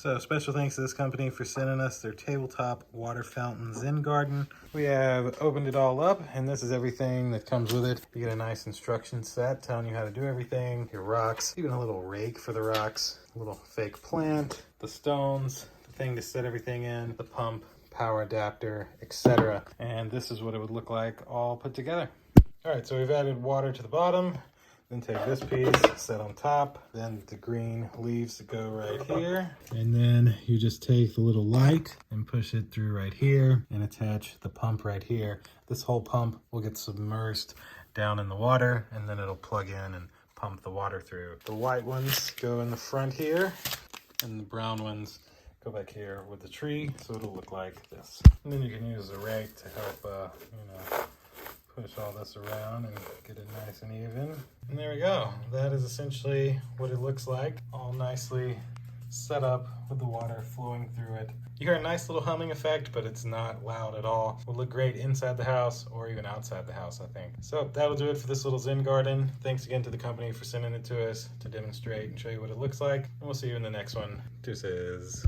So special thanks to this company for sending us their tabletop water fountain Zen garden. We have opened it all up, and this is everything that comes with it. You get a nice instruction set telling you how to do everything. Your rocks, even a little rake for the rocks, a little fake plant, the stones, the thing to set everything in, the pump, power adapter, etc. And this is what it would look like all put together. All right, so we've added water to the bottom. Then take this piece, set on top, then the green leaves go right here. And then you just take the little light and push it through right here and attach the pump right here. This whole pump will get submerged down in the water, and then it'll plug in and pump the water through. The white ones go in the front here, and the brown ones go back here with the tree, so it'll look like this. And then you can use a rake to help, push all this around and get it nice and even. And there we go. That is essentially what it looks like, all nicely set up with the water flowing through it. You hear a nice little humming effect, but it's not loud at all. Will look great inside the house or even outside the house, I think. So that'll do it for this little Zen garden. Thanks again to the company for sending it to us to demonstrate and show you what it looks like. And we'll see you in the next one. Deuces.